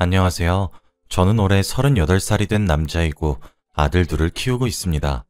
안녕하세요. 저는 올해 38살이 된 남자이고 아들 둘을 키우고 있습니다.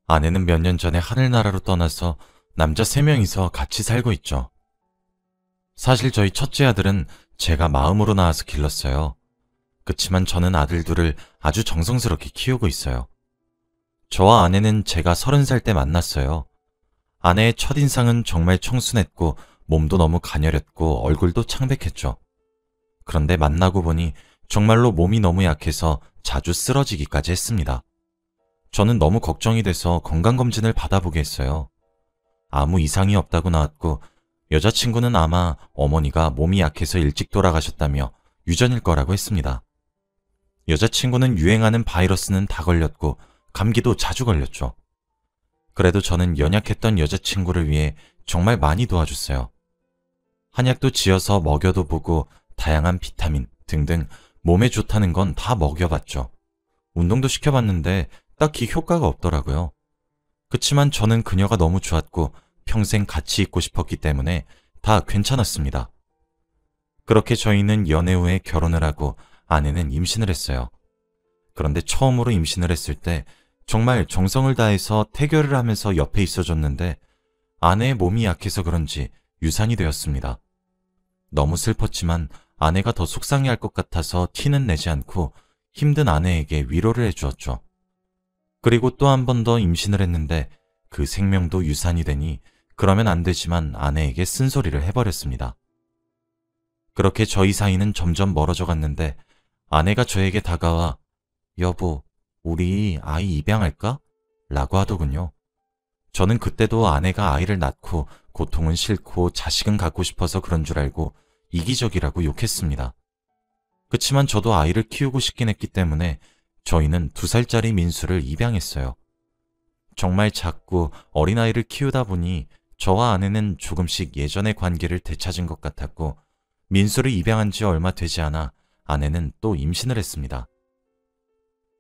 아내는 몇 년 전에 하늘나라로 떠나서 남자 3명이서 같이 살고 있죠. 사실 저희 첫째 아들은 제가 마음으로 낳아서 길렀어요. 그치만 저는 아들 둘을 아주 정성스럽게 키우고 있어요. 저와 아내는 제가 30살 때 만났어요. 아내의 첫인상은 정말 청순했고 몸도 너무 가녀렸고 얼굴도 창백했죠. 그런데 만나고 보니 정말로 몸이 너무 약해서 자주 쓰러지기까지 했습니다. 저는 너무 걱정이 돼서 건강검진을 받아보게 했어요. 아무 이상이 없다고 나왔고 여자친구는 아마 어머니가 몸이 약해서 일찍 돌아가셨다며 유전일 거라고 했습니다. 여자친구는 유행하는 바이러스는 다 걸렸고 감기도 자주 걸렸죠. 그래도 저는 연약했던 여자친구를 위해 정말 많이 도와줬어요. 한약도 지어서 먹여도 보고 다양한 비타민 등등 몸에 좋다는 건 다 먹여봤죠. 운동도 시켜봤는데 딱히 효과가 없더라고요. 그치만 저는 그녀가 너무 좋았고 평생 같이 있고 싶었기 때문에 다 괜찮았습니다. 그렇게 저희는 연애 후에 결혼을 하고 아내는 임신을 했어요. 그런데 처음으로 임신을 했을 때 정말 정성을 다해서 태교를 하면서 옆에 있어줬는데 아내의 몸이 약해서 그런지 유산이 되었습니다. 너무 슬펐지만 아내가 더 속상해할 것 같아서 티는 내지 않고 힘든 아내에게 위로를 해주었죠. 그리고 또 한 번 더 임신을 했는데 그 생명도 유산이 되니 그러면 안 되지만 아내에게 쓴소리를 해버렸습니다. 그렇게 저희 사이는 점점 멀어져 갔는데 아내가 저에게 다가와 여보, 우리 아이 입양할까? 라고 하더군요. 저는 그때도 아내가 아이를 낳고 고통은 싫고 자식은 갖고 싶어서 그런 줄 알고 이기적이라고 욕했습니다. 그치만 저도 아이를 키우고 싶긴 했기 때문에 저희는 2살짜리 민수를 입양했어요. 정말 작고 어린아이를 키우다 보니 저와 아내는 조금씩 예전의 관계를 되찾은 것 같았고 민수를 입양한 지 얼마 되지 않아 아내는 또 임신을 했습니다.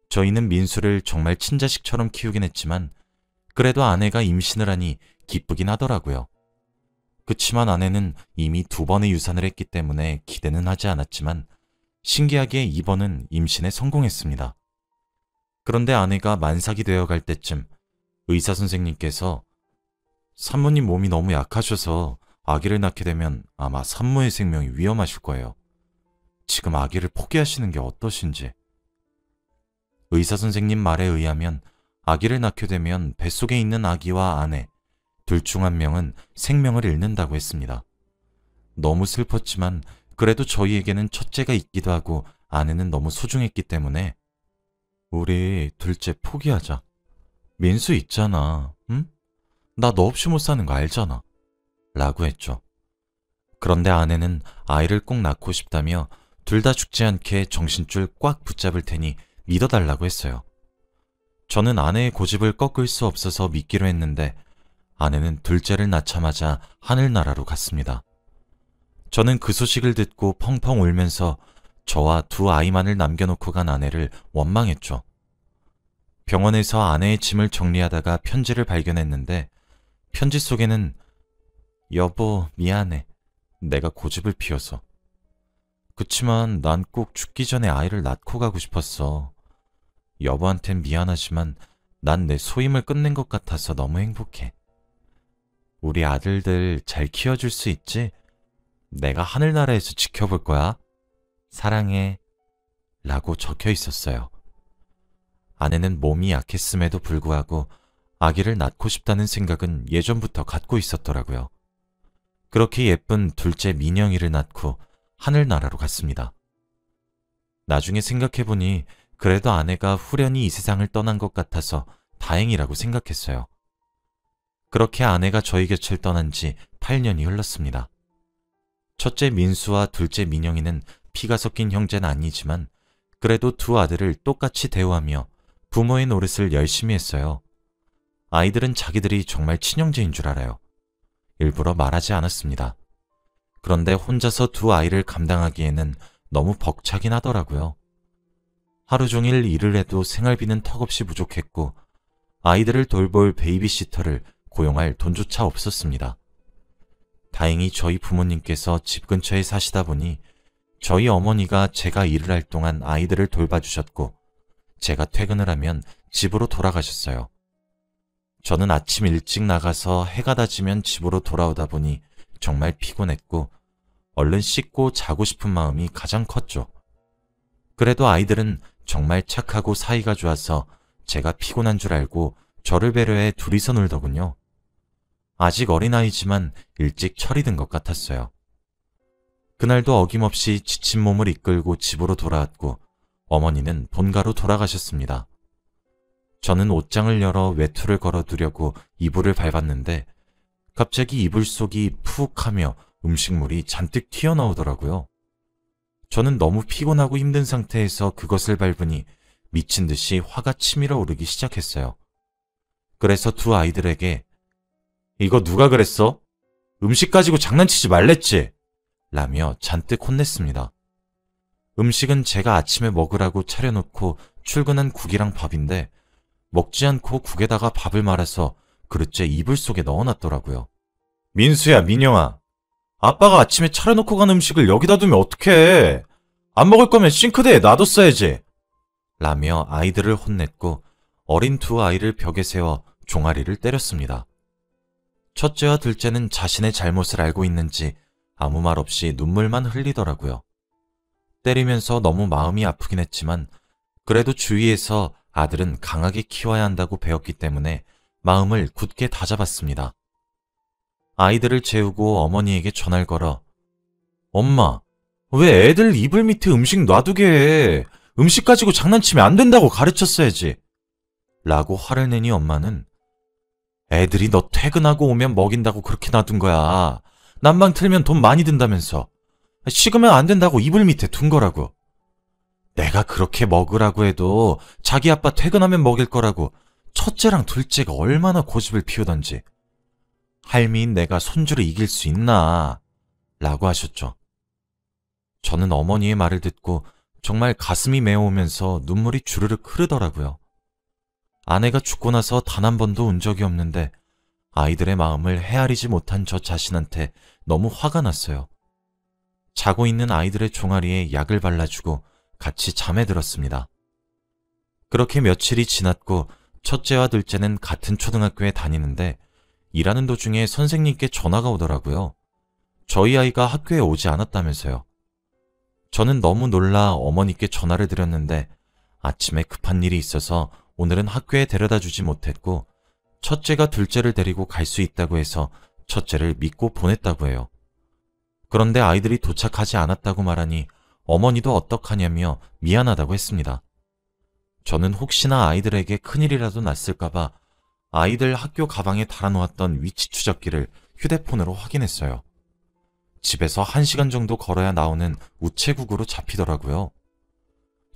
저희는 민수를 정말 친자식처럼 키우긴 했지만 그래도 아내가 임신을 하니 기쁘긴 하더라고요. 그치만 아내는 이미 2번의 유산을 했기 때문에 기대는 하지 않았지만 신기하게 이번은 임신에 성공했습니다. 그런데 아내가 만삭이 되어갈 때쯤 의사 선생님께서 산모님 몸이 너무 약하셔서 아기를 낳게 되면 아마 산모의 생명이 위험하실 거예요. 지금 아기를 포기하시는 게 어떠신지. 의사 선생님 말에 의하면 아기를 낳게 되면 뱃속에 있는 아기와 아내 둘 중 한 명은 생명을 잃는다고 했습니다. 너무 슬펐지만 그래도 저희에게는 첫째가 있기도 하고 아내는 너무 소중했기 때문에 우리 둘째 포기하자. 민수 있잖아, 응? 나 너 없이 못 사는 거 알잖아. 라고 했죠. 그런데 아내는 아이를 꼭 낳고 싶다며 둘 다 죽지 않게 정신줄 꽉 붙잡을 테니 믿어달라고 했어요. 저는 아내의 고집을 꺾을 수 없어서 믿기로 했는데 아내는 둘째를 낳자마자 하늘나라로 갔습니다. 저는 그 소식을 듣고 펑펑 울면서 저와 2 아이만을 남겨놓고 간 아내를 원망했죠. 병원에서 아내의 짐을 정리하다가 편지를 발견했는데 편지 속에는 여보 미안해. 내가 고집을 피워서. 그치만 난 꼭 죽기 전에 아이를 낳고 가고 싶었어. 여보한텐 미안하지만 난 내 소임을 끝낸 것 같아서 너무 행복해. 우리 아들들 잘 키워줄 수 있지? 내가 하늘나라에서 지켜볼 거야. 사랑해. 라고 적혀 있었어요. 아내는 몸이 약했음에도 불구하고 아기를 낳고 싶다는 생각은 예전부터 갖고 있었더라고요. 그렇게 예쁜 둘째 민영이를 낳고 하늘나라로 갔습니다. 나중에 생각해보니 그래도 아내가 후련히 이 세상을 떠난 것 같아서 다행이라고 생각했어요. 그렇게 아내가 저희 곁을 떠난 지 8년이 흘렀습니다. 첫째 민수와 둘째 민영이는 피가 섞인 형제는 아니지만 그래도 2 아들을 똑같이 대우하며 부모의 노릇을 열심히 했어요. 아이들은 자기들이 정말 친형제인 줄 알아요. 일부러 말하지 않았습니다. 그런데 혼자서 2 아이를 감당하기에는 너무 벅차긴 하더라고요. 하루 종일 일을 해도 생활비는 턱없이 부족했고 아이들을 돌볼 베이비시터를 고용할 돈조차 없었습니다. 다행히 저희 부모님께서 집 근처에 사시다 보니 저희 어머니가 제가 일을 할 동안 아이들을 돌봐주셨고, 제가 퇴근을 하면 집으로 돌아가셨어요. 저는 아침 일찍 나가서 해가 다지면 집으로 돌아오다 보니 정말 피곤했고, 얼른 씻고 자고 싶은 마음이 가장 컸죠. 그래도 아이들은 정말 착하고 사이가 좋아서 제가 피곤한 줄 알고 저를 배려해 둘이서 놀더군요. 아직 어린아이지만 일찍 철이 든 것 같았어요. 그날도 어김없이 지친 몸을 이끌고 집으로 돌아왔고 어머니는 본가로 돌아가셨습니다. 저는 옷장을 열어 외투를 걸어두려고 이불을 밟았는데 갑자기 이불 속이 푹 하며 음식물이 잔뜩 튀어나오더라고요. 저는 너무 피곤하고 힘든 상태에서 그것을 밟으니 미친 듯이 화가 치밀어 오르기 시작했어요. 그래서 두 아이들에게 이거 누가 그랬어? 음식 가지고 장난치지 말랬지? 라며 잔뜩 혼냈습니다. 음식은 제가 아침에 먹으라고 차려놓고 출근한 국이랑 밥인데 먹지 않고 국에다가 밥을 말아서 그릇째 이불 속에 넣어놨더라고요. 민수야, 민영아. 아빠가 아침에 차려놓고 간 음식을 여기다 두면 어떡해? 안 먹을 거면 싱크대에 놔뒀어야지. 라며 아이들을 혼냈고 어린 두 아이를 벽에 세워 종아리를 때렸습니다. 첫째와 둘째는 자신의 잘못을 알고 있는지 아무 말 없이 눈물만 흘리더라고요. 때리면서 너무 마음이 아프긴 했지만 그래도 주위에서 아들은 강하게 키워야 한다고 배웠기 때문에 마음을 굳게 다잡았습니다. 아이들을 재우고 어머니에게 전화를 걸어 엄마, 왜 애들 이불 밑에 음식 놔두게 해? 음식 가지고 장난치면 안 된다고 가르쳤어야지. 라고 화를 내니 엄마는 애들이 너 퇴근하고 오면 먹인다고 그렇게 놔둔 거야. 난방 틀면 돈 많이 든다면서. 식으면 안 된다고 이불 밑에 둔 거라고. 내가 그렇게 먹으라고 해도 자기 아빠 퇴근하면 먹일 거라고 첫째랑 둘째가 얼마나 고집을 피우던지. 할미인 내가 손주를 이길 수 있나? 라고 하셨죠. 저는 어머니의 말을 듣고 정말 가슴이 메어오면서 눈물이 주르륵 흐르더라고요. 아내가 죽고 나서 단 한 번도 운 적이 없는데 아이들의 마음을 헤아리지 못한 저 자신한테 너무 화가 났어요. 자고 있는 아이들의 종아리에 약을 발라주고 같이 잠에 들었습니다. 그렇게 며칠이 지났고 첫째와 둘째는 같은 초등학교에 다니는데 일하는 도중에 선생님께 전화가 오더라고요. 저희 아이가 학교에 오지 않았다면서요. 저는 너무 놀라 어머니께 전화를 드렸는데 아침에 급한 일이 있어서 오늘은 학교에 데려다 주지 못했고 첫째가 둘째를 데리고 갈 수 있다고 해서 첫째를 믿고 보냈다고 해요. 그런데 아이들이 도착하지 않았다고 말하니 어머니도 어떡하냐며 미안하다고 했습니다. 저는 혹시나 아이들에게 큰일이라도 났을까봐 아이들 학교 가방에 달아놓았던 위치 추적기를 휴대폰으로 확인했어요. 집에서 1시간 정도 걸어야 나오는 우체국으로 잡히더라고요.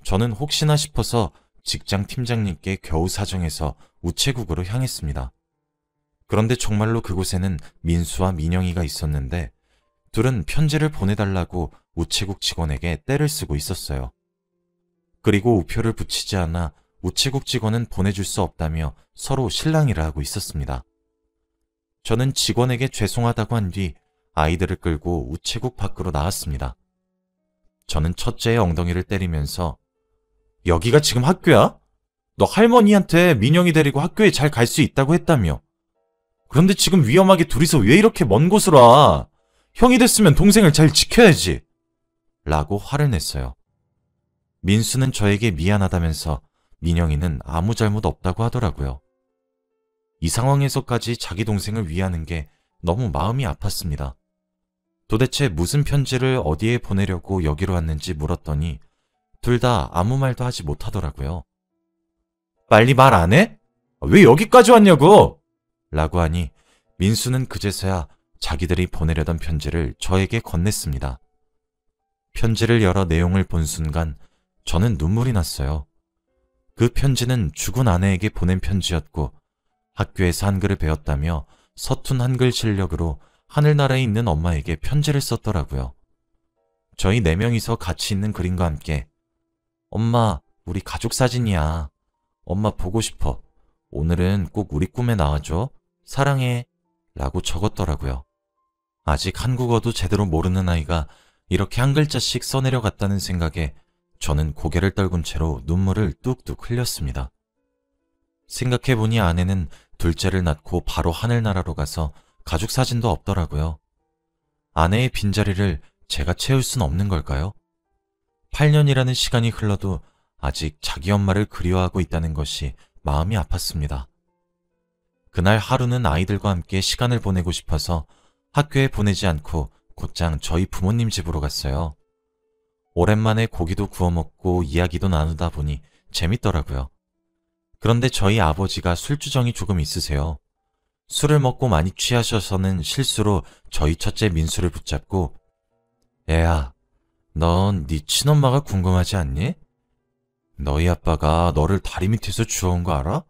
저는 혹시나 싶어서 직장 팀장님께 겨우 사정해서 우체국으로 향했습니다. 그런데 정말로 그곳에는 민수와 민영이가 있었는데 둘은 편지를 보내달라고 우체국 직원에게 떼를 쓰고 있었어요. 그리고 우표를 붙이지 않아 우체국 직원은 보내줄 수 없다며 서로 실랑이를 하고 있었습니다. 저는 직원에게 죄송하다고 한 뒤 아이들을 끌고 우체국 밖으로 나왔습니다. 저는 첫째의 엉덩이를 때리면서 여기가 지금 학교야? 너 할머니한테 민영이 데리고 학교에 잘 갈 수 있다고 했다며. 그런데 지금 위험하게 둘이서 왜 이렇게 먼 곳으로 와? 형이 됐으면 동생을 잘 지켜야지. 라고 화를 냈어요. 민수는 저에게 미안하다면서 민영이는 아무 잘못 없다고 하더라고요. 이 상황에서까지 자기 동생을 위하는 게 너무 마음이 아팠습니다. 도대체 무슨 편지를 어디에 보내려고 여기로 왔는지 물었더니 둘 다 아무 말도 하지 못하더라고요. 빨리 말 안 해? 왜 여기까지 왔냐고! 라고 하니 민수는 그제서야 자기들이 보내려던 편지를 저에게 건넸습니다. 편지를 열어 내용을 본 순간 저는 눈물이 났어요. 그 편지는 죽은 아내에게 보낸 편지였고 학교에서 한글을 배웠다며 서툰 한글 실력으로 하늘나라에 있는 엄마에게 편지를 썼더라고요. 저희 4명이서 같이 있는 그림과 함께 엄마, 우리 가족 사진이야. 엄마 보고 싶어. 오늘은 꼭 우리 꿈에 나와줘. 사랑해. 라고 적었더라고요. 아직 한국어도 제대로 모르는 아이가 이렇게 한 글자씩 써내려갔다는 생각에 저는 고개를 떨군 채로 눈물을 뚝뚝 흘렸습니다. 생각해보니 아내는 둘째를 낳고 바로 하늘나라로 가서 가족 사진도 없더라고요. 아내의 빈자리를 제가 채울 순 없는 걸까요? 8년이라는 시간이 흘러도 아직 자기 엄마를 그리워하고 있다는 것이 마음이 아팠습니다. 그날 하루는 아이들과 함께 시간을 보내고 싶어서 학교에 보내지 않고 곧장 저희 부모님 집으로 갔어요. 오랜만에 고기도 구워 먹고 이야기도 나누다 보니 재밌더라고요. 그런데 저희 아버지가 술주정이 조금 있으세요. 술을 먹고 많이 취하셔서는 실수로 저희 첫째 민수를 붙잡고 애야, 넌 네 친엄마가 궁금하지 않니? 너희 아빠가 너를 다리 밑에서 주워온 거 알아?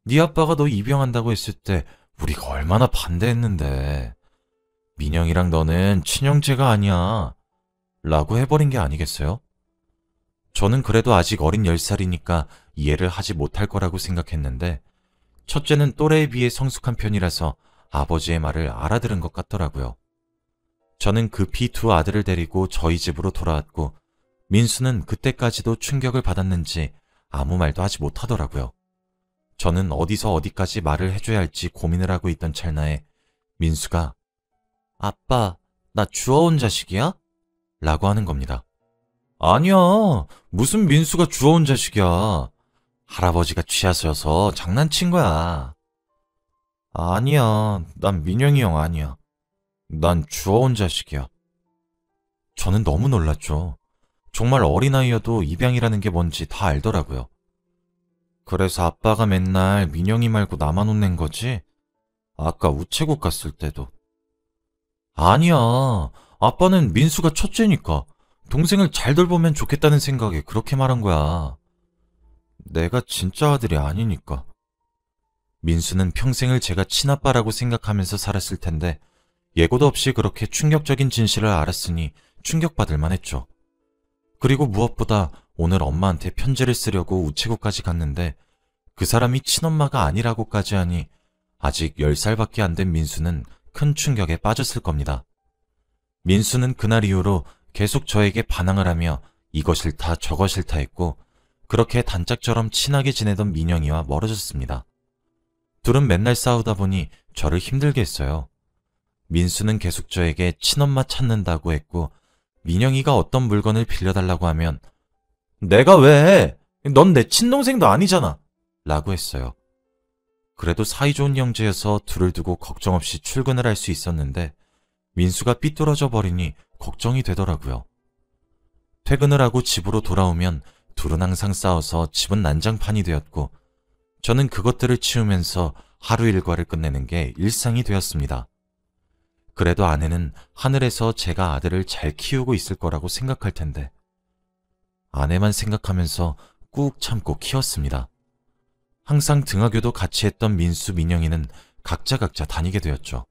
네 아빠가 너 입양한다고 했을 때 우리가 얼마나 반대했는데. 민영이랑 너는 친형제가 아니야. 라고 해버린 게 아니겠어요? 저는 그래도 아직 어린 10살이니까 이해를 하지 못할 거라고 생각했는데 첫째는 또래에 비해 성숙한 편이라서 아버지의 말을 알아들은 것 같더라고요. 저는 급히 두 아들을 데리고 저희 집으로 돌아왔고 민수는 그때까지도 충격을 받았는지 아무 말도 하지 못하더라고요. 저는 어디서 어디까지 말을 해줘야 할지 고민을 하고 있던 찰나에 민수가 아빠, 나 주워온 자식이야? 라고 하는 겁니다. 아니야, 무슨 민수가 주워온 자식이야. 할아버지가 취하셔서 장난친 거야. 아니야, 난 민영이 형 아니야. 난 주워온 자식이야. 저는 너무 놀랐죠. 정말 어린아이여도 입양이라는 게 뭔지 다 알더라고요. 그래서 아빠가 맨날 민영이 말고 나만 혼낸 거지? 아까 우체국 갔을 때도. 아니야, 아빠는 민수가 첫째니까 동생을 잘 돌보면 좋겠다는 생각에 그렇게 말한 거야. 내가 진짜 아들이 아니니까. 민수는 평생을 제가 친아빠라고 생각하면서 살았을 텐데 예고도 없이 그렇게 충격적인 진실을 알았으니 충격받을 만했죠. 그리고 무엇보다 오늘 엄마한테 편지를 쓰려고 우체국까지 갔는데 그 사람이 친엄마가 아니라고까지 하니 아직 10살밖에 안 된 민수는 큰 충격에 빠졌을 겁니다. 민수는 그날 이후로 계속 저에게 반항을 하며 이거 싫다 저거 싫다 했고 그렇게 단짝처럼 친하게 지내던 민영이와 멀어졌습니다. 둘은 맨날 싸우다 보니 저를 힘들게 했어요. 민수는 계속 저에게 친엄마 찾는다고 했고 민영이가 어떤 물건을 빌려달라고 하면 내가 왜 해? 넌 내 친동생도 아니잖아. 라고 했어요. 그래도 사이좋은 형제여서 둘을 두고 걱정 없이 출근을 할 수 있었는데 민수가 삐뚤어져 버리니 걱정이 되더라고요. 퇴근을 하고 집으로 돌아오면 둘은 항상 싸워서 집은 난장판이 되었고 저는 그것들을 치우면서 하루 일과를 끝내는 게 일상이 되었습니다. 그래도 아내는 하늘에서 제가 아들을 잘 키우고 있을 거라고 생각할 텐데 아내만 생각하면서 꾹 참고 키웠습니다. 항상 등하교도 같이 했던 민수, 민영이는 각자 다니게 되었죠.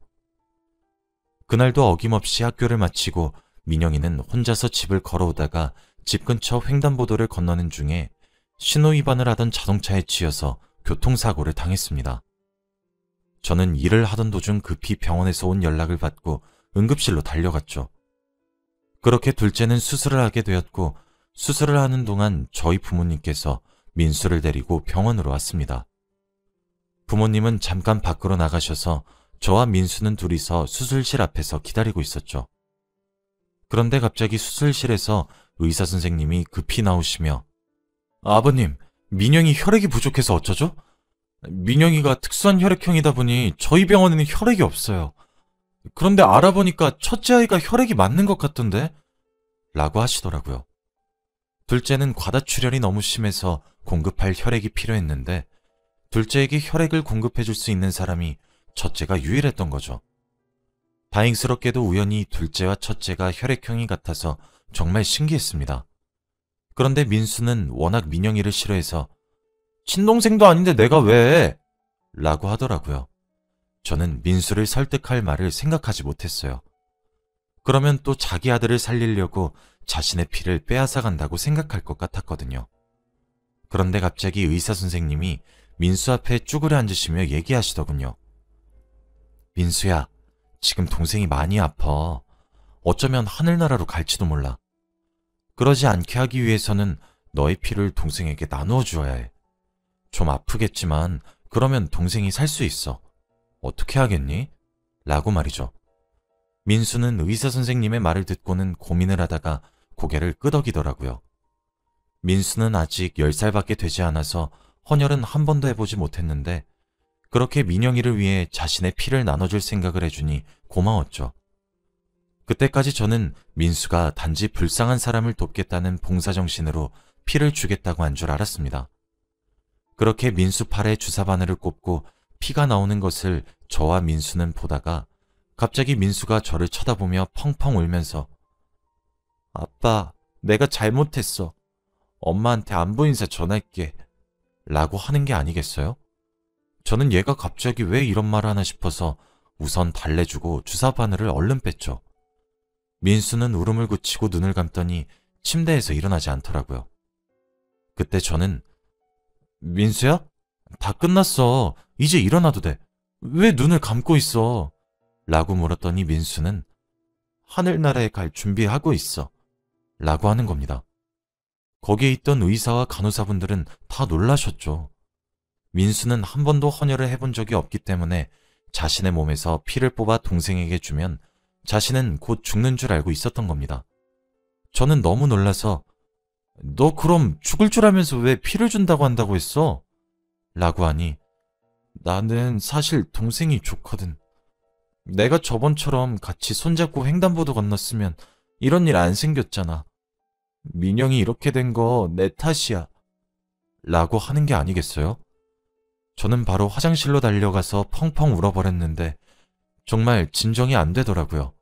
그날도 어김없이 학교를 마치고 민영이는 혼자서 집을 걸어오다가 집 근처 횡단보도를 건너는 중에 신호위반을 하던 자동차에 치여서 교통사고를 당했습니다. 저는 일을 하던 도중 급히 병원에서 온 연락을 받고 응급실로 달려갔죠. 그렇게 둘째는 수술을 하게 되었고 수술을 하는 동안 저희 부모님께서 민수를 데리고 병원으로 왔습니다. 부모님은 잠깐 밖으로 나가셔서 저와 민수는 둘이서 수술실 앞에서 기다리고 있었죠. 그런데 갑자기 수술실에서 의사 선생님이 급히 나오시며 아버님, 민영이 혈액이 부족해서 어쩌죠? 민영이가 특수한 혈액형이다 보니 저희 병원에는 혈액이 없어요. 그런데 알아보니까 첫째 아이가 혈액이 맞는 것 같던데? 라고 하시더라고요. 둘째는 과다출혈이 너무 심해서 공급할 혈액이 필요했는데 둘째에게 혈액을 공급해줄 수 있는 사람이 첫째가 유일했던 거죠. 다행스럽게도 우연히 둘째와 첫째가 혈액형이 같아서 정말 신기했습니다. 그런데 민수는 워낙 민영이를 싫어해서 친동생도 아닌데 내가 왜? 라고 하더라고요. 저는 민수를 설득할 말을 생각하지 못했어요. 그러면 또 자기 아들을 살리려고 자신의 피를 빼앗아 간다고 생각할 것 같았거든요. 그런데 갑자기 의사 선생님이 민수 앞에 쭈그려 앉으시며 얘기하시더군요. 민수야, 지금 동생이 많이 아파. 어쩌면 하늘나라로 갈지도 몰라. 그러지 않게 하기 위해서는 너의 피를 동생에게 나누어 주어야 해. 좀 아프겠지만 그러면 동생이 살 수 있어. 어떻게 하겠니? 라고 말이죠. 민수는 의사 선생님의 말을 듣고는 고민을 하다가 고개를 끄덕이더라고요. 민수는 아직 10살밖에 되지 않아서 헌혈은 한 번도 해보지 못했는데 그렇게 민영이를 위해 자신의 피를 나눠줄 생각을 해주니 고마웠죠. 그때까지 저는 민수가 단지 불쌍한 사람을 돕겠다는 봉사정신으로 피를 주겠다고 한 줄 알았습니다. 그렇게 민수 팔에 주사 바늘을 꼽고 피가 나오는 것을 저와 민수는 보다가 갑자기 민수가 저를 쳐다보며 펑펑 울면서 아빠, 내가 잘못했어. 엄마한테 안부 인사 전할게. 라고 하는 게 아니겠어요? 저는 얘가 갑자기 왜 이런 말을 하나 싶어서 우선 달래주고 주사 바늘을 얼른 뺐죠. 민수는 울음을 그치고 눈을 감더니 침대에서 일어나지 않더라고요. 그때 저는 민수야? 다 끝났어. 이제 일어나도 돼. 왜 눈을 감고 있어? 라고 물었더니 민수는 하늘나라에 갈 준비하고 있어. 라고 하는 겁니다. 거기에 있던 의사와 간호사분들은 다 놀라셨죠. 민수는 한 번도 헌혈을 해본 적이 없기 때문에 자신의 몸에서 피를 뽑아 동생에게 주면 자신은 곧 죽는 줄 알고 있었던 겁니다. 저는 너무 놀라서 너 그럼 죽을 줄 알면서 왜 피를 준다고 한다고 했어? 라고 하니 나는 사실 동생이 좋거든. 내가 저번처럼 같이 손잡고 횡단보도 건넜으면 이런 일 안 생겼잖아. 민영이 이렇게 된 거 내 탓이야. 라고 하는 게 아니겠어요? 저는 바로 화장실로 달려가서 펑펑 울어버렸는데 정말 진정이 안 되더라고요.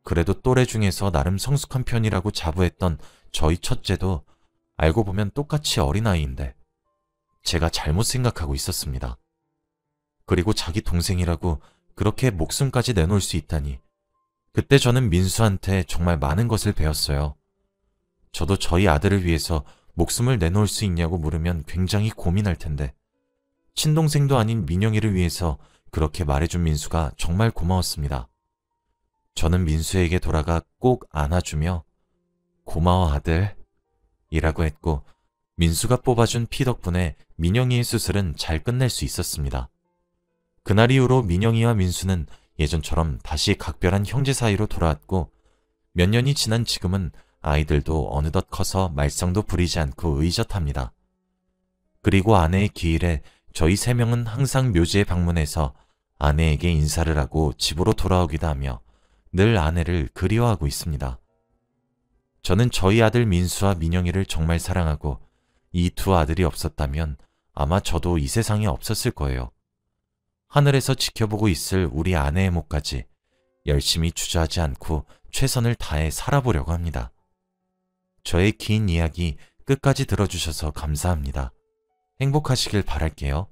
그래도 또래 중에서 나름 성숙한 편이라고 자부했던 저희 첫째도 알고 보면 똑같이 어린아이인데 제가 잘못 생각하고 있었습니다. 그리고 자기 동생이라고 그렇게 목숨까지 내놓을 수 있다니. 그때 저는 민수한테 정말 많은 것을 배웠어요. 저도 저희 아들을 위해서 목숨을 내놓을 수 있냐고 물으면 굉장히 고민할 텐데 친동생도 아닌 민영이를 위해서 그렇게 말해준 민수가 정말 고마웠습니다. 저는 민수에게 돌아가 꼭 안아주며 고마워 아들 이라고 했고 민수가 뽑아준 피 덕분에 민영이의 수술은 잘 끝낼 수 있었습니다. 그날 이후로 민영이와 민수는 예전처럼 다시 각별한 형제 사이로 돌아왔고 몇 년이 지난 지금은 아이들도 어느덧 커서 말썽도 부리지 않고 의젓합니다. 그리고 아내의 기일에 저희 3명은 항상 묘지에 방문해서 아내에게 인사를 하고 집으로 돌아오기도 하며 늘 아내를 그리워하고 있습니다. 저는 저희 아들 민수와 민영이를 정말 사랑하고 이 두 아들이 없었다면 아마 저도 이 세상에 없었을 거예요. 하늘에서 지켜보고 있을 우리 아내의 목까지 열심히 주저하지 않고 최선을 다해 살아보려고 합니다. 저의 긴 이야기 끝까지 들어주셔서 감사합니다. 행복하시길 바랄게요.